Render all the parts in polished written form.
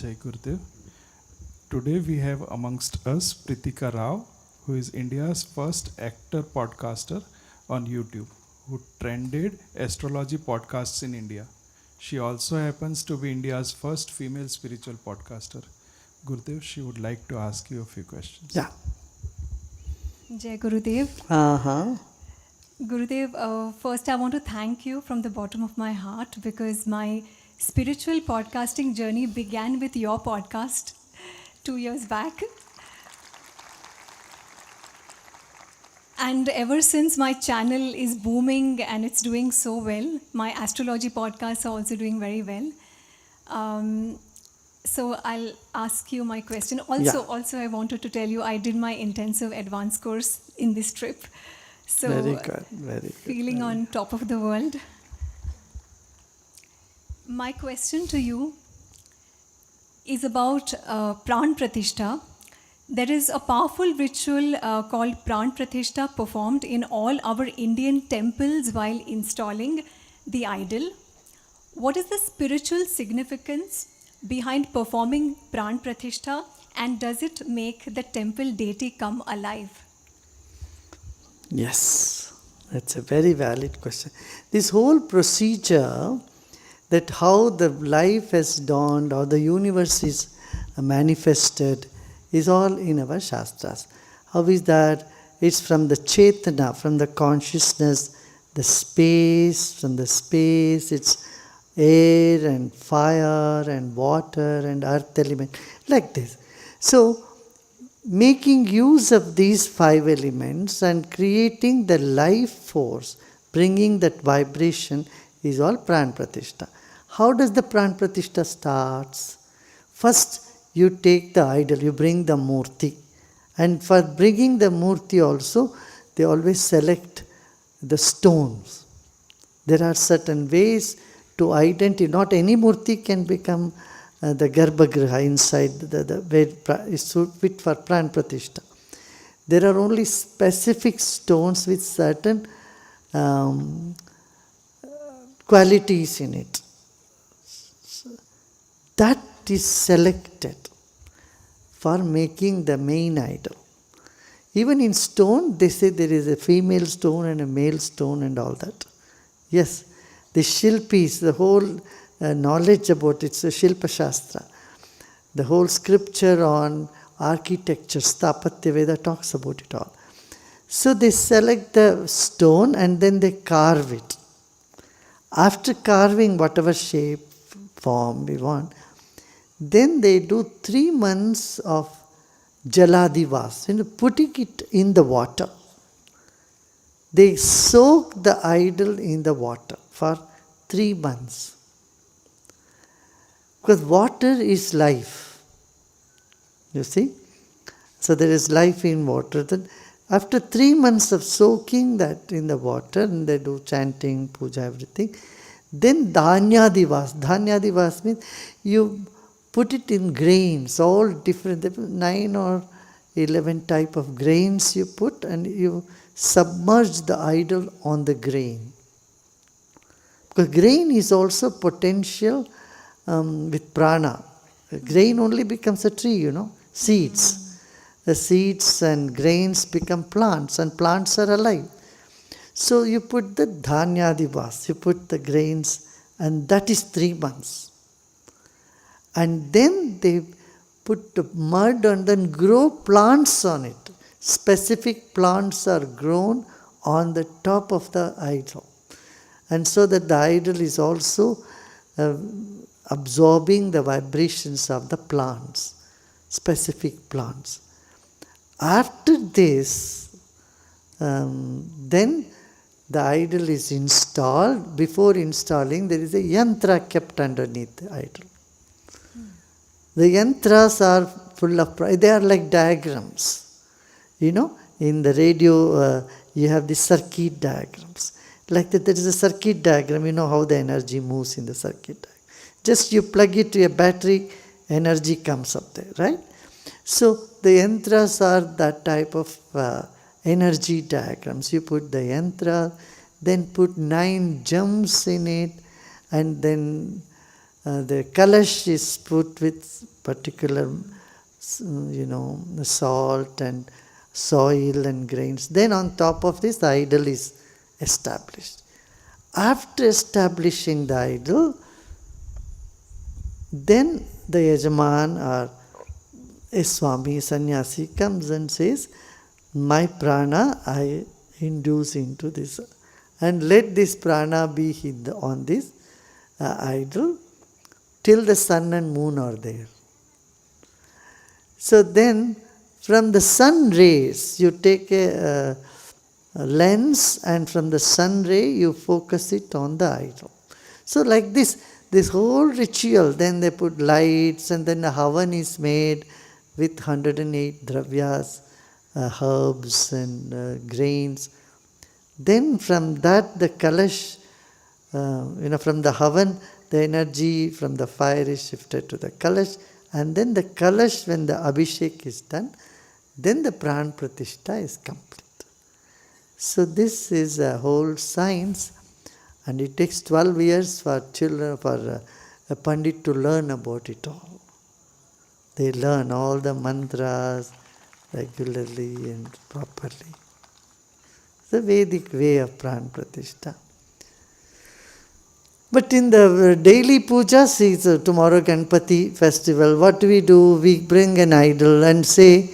Jai Gurudev. Today we have amongst us Pritika Rao, who is India's first actor podcaster on YouTube, who trended astrology podcasts in India. She also happens to be India's first female spiritual podcaster. Gurudev, she would like to ask you a few questions. Yeah. Jai Gurudev. Uh-huh. Gurudev, first I want to thank you from the bottom of my heart because my spiritual podcasting journey began with your podcast 2 years back. And ever since my channel is booming and it's doing so well, my astrology podcasts are also doing very well. So I'll ask you my question. Also, I wanted to tell you I did my intensive advanced course in this trip. So Very good. Feeling on top of the world. My question to you is about Pran Pratishtha. There is a powerful ritual called Pran Pratishtha performed in all our Indian temples while installing the idol. What is the spiritual significance behind performing Pran Pratishtha, and does it make the temple deity come alive? Yes, that's a very valid question. This whole procedure, that how the life has dawned or the universe is manifested, is all in our Shastras. How is that? It's from the Chetana, from the consciousness, the space, from the space, it's air and fire and water and earth element, like this. So, making use of these 5 elements and creating the life force, bringing that vibration is all Pran Pratishtha. How does the Pran Pratishtha starts? First, you take the idol, you bring the murti. And for bringing the murti also, they always select the stones. There are certain ways to identify. Not any murti can become the Garbhagriha inside the where is fit for Pran Pratishtha. There are only specific stones with certain qualities in it. That is selected for making the main idol. Even in stone, they say there is a female stone and a male stone and all that. Yes, the Shilpis, the whole knowledge about it's a Shilpa Shastra. The whole scripture on architecture, Stapatya Veda talks about it all. So they select the stone and then they carve it. After carving whatever shape, form we want, then they do 3 months of Jaladivas, putting it in the water. They soak the idol in the water for 3 months. Because water is life. You see? So there is life in water. Then after 3 months of soaking that in the water, and they do chanting, puja, everything, then Dhanyadivas. Dhanyadivas means you put it in grains, all different, 9 or 11 type of grains you put, and you submerge the idol on the grain. Because grain is also potential with prana. A grain only becomes a tree, seeds. The seeds and grains become plants, and plants are alive. So you put the dhanyadivas, you put the grains, and that is 3 months. And then they put the mud and then grow plants on it. Specific plants are grown on the top of the idol. And so that the idol is also absorbing the vibrations of the plants, specific plants. After this, then the idol is installed. Before installing, there is a yantra kept underneath the idol. The yantras are full of, they are like diagrams. In the radio, you have the circuit diagrams. Like that, there is a circuit diagram, how the energy moves in the circuit diagram. Just you plug it to a battery, energy comes up there, right? So the yantras are that type of energy diagrams. You put the yantra, then put 9 jumps in it, and then the kalash is put with particular, salt and soil and grains. Then on top of this, the idol is established. After establishing the idol, then the Yajaman or a Swami, Sannyasi comes and says, my prana I induce into this, and let this prana be on this idol till the sun and moon are there. So then from the sun rays you take a lens, and from the sun ray you focus it on the idol. So like this whole ritual, then they put lights, and then the Havan is made with 108 dravyas, herbs and grains. Then from that the kalash, from the Havan, the energy from the fire is shifted to the kalash, and then the kalash, when the abhishek is done, then the Pran Pratishtha is complete. So this is a whole science, and it takes 12 years for children, for a pandit to learn about it all. They learn all the mantras regularly and properly. The Vedic way of Pran Pratishtha. But in the daily pujas, tomorrow Ganpati festival, what do? We bring an idol and say,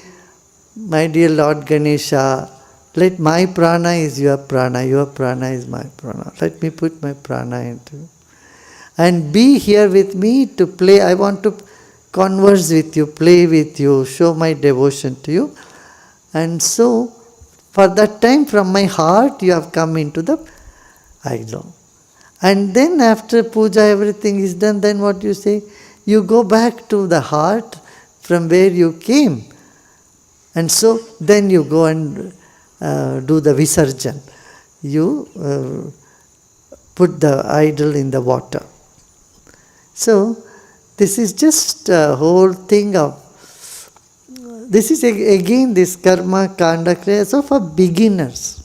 my dear Lord Ganesha, let my prana is your prana is my prana. Let me put my prana into you. And be here with me to play. I want to converse with you, play with you, show my devotion to you. And so, for that time, from my heart, you have come into the idol. And then after puja, everything is done, then what you say? You go back to the heart from where you came. And so, then you go and do the visarjan. You put the idol in the water. So, this is just a whole thing of, this is again this karma, kanda, kriya, so for beginners.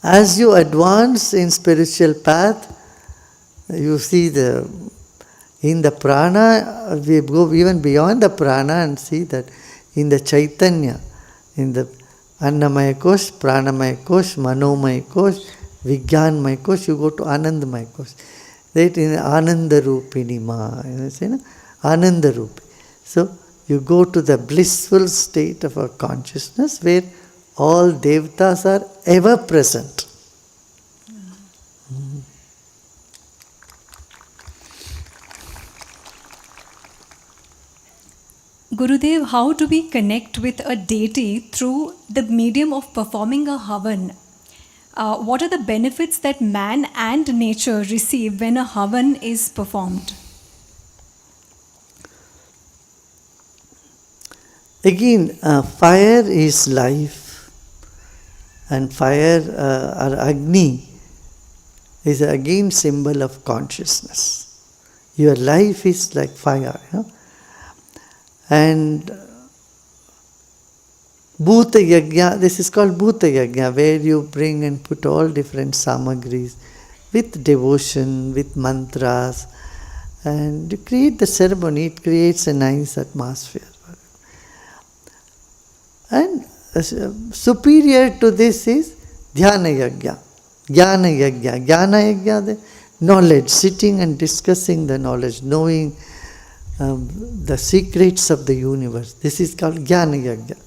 As you advance in spiritual path, you see in the prana, we go even beyond the prana and see that in the chaitanya, in the annamaya kosh, pranamaya kosh, manomaya kosh, vijnanmaya kosh, you go to anandamaya kosh. That in Ananda Rupini Ma, Ananda Rupi. So you go to the blissful state of our consciousness where all devatas are ever present. Gurudev, how do we connect with a deity through the medium of performing a Havan? What are the benefits that man and nature receive when a Havan is performed? Again, fire is life, and fire or Agni is again symbol of consciousness. Your life is like fire, And Bhuta Yajna, this is called Bhuta Yajna, where you bring and put all different samagris with devotion, with mantras, and you create the ceremony. It creates a nice atmosphere. And superior to this is Dhyana Yajna, Jnana Yajna. Jnana Yajna, the knowledge, sitting and discussing the knowledge, knowing the secrets of the universe. This is called Jnana Yajna.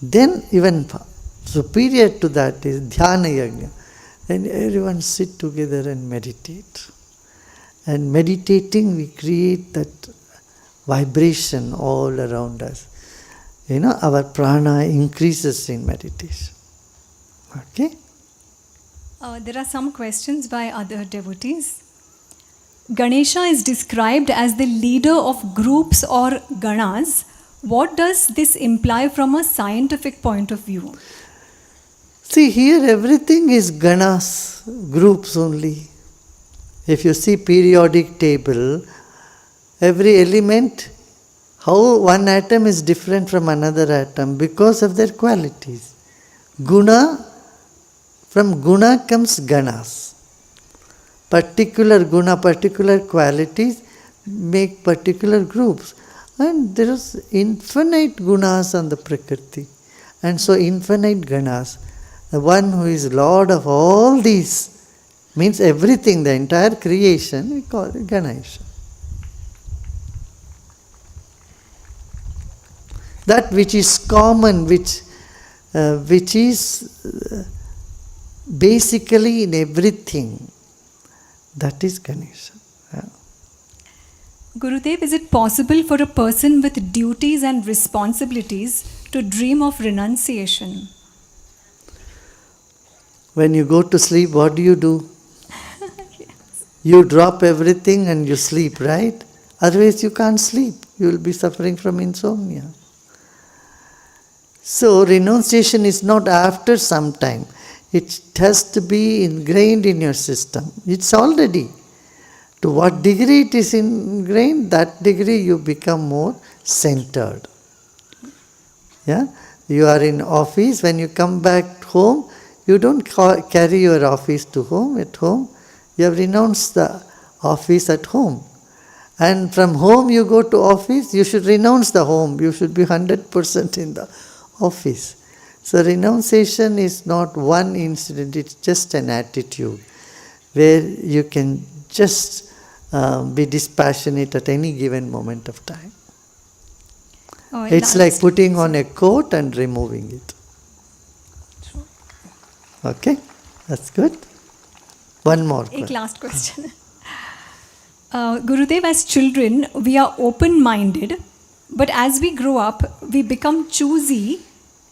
Then even superior to that is Dhyana Yajna. Then everyone sit together and meditate. And meditating, we create that vibration all around us. Our prana increases in meditation. Okay? There are some questions by other devotees. Ganesha is described as the leader of groups or Ganas. What does this imply from a scientific point of view? See, here everything is Ganas, groups only. If you see periodic table, every element, how one atom is different from another atom because of their qualities. Guna, from Guna comes Ganas. particular guna, particular qualities make particular groups. And there is infinite gunas on the Prakriti. And so infinite Ganas. The one who is Lord of all these, means everything, the entire creation, we call it Ganesha. That which is common, which is basically in everything, that is Ganesha. Yeah. Gurudev, is it possible for a person with duties and responsibilities to dream of renunciation? When you go to sleep, what do? You drop everything and you sleep, right? Otherwise you can't sleep. You will be suffering from insomnia. So renunciation is not after some time. It has to be ingrained in your system. It's already. To what degree it is ingrained, that degree you become more centered. Yeah? You are in office, when you come back home, you don't carry your office to home. At home, you have renounced the office at home. And from home you go to office, you should renounce the home. You should be 100% in the office. So renunciation is not one incident, it's just an attitude where you can just be dispassionate at any given moment of time. Oh, It's like putting on a coat and removing it. True. Okay, that's good. One more. Ek last question. Gurudev, as children, we are open-minded, but as we grow up, we become choosy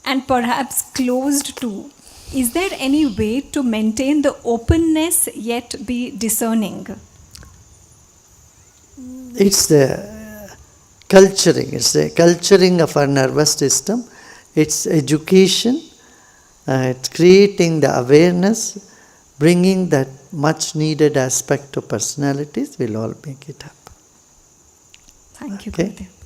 and perhaps closed too. Is there any way to maintain the openness yet be discerning? It's the culturing. It's the culturing of our nervous system. It's education. It's creating the awareness, bringing that much needed aspect of personalities will all make it happen. Thank you, Okay? Gurudev.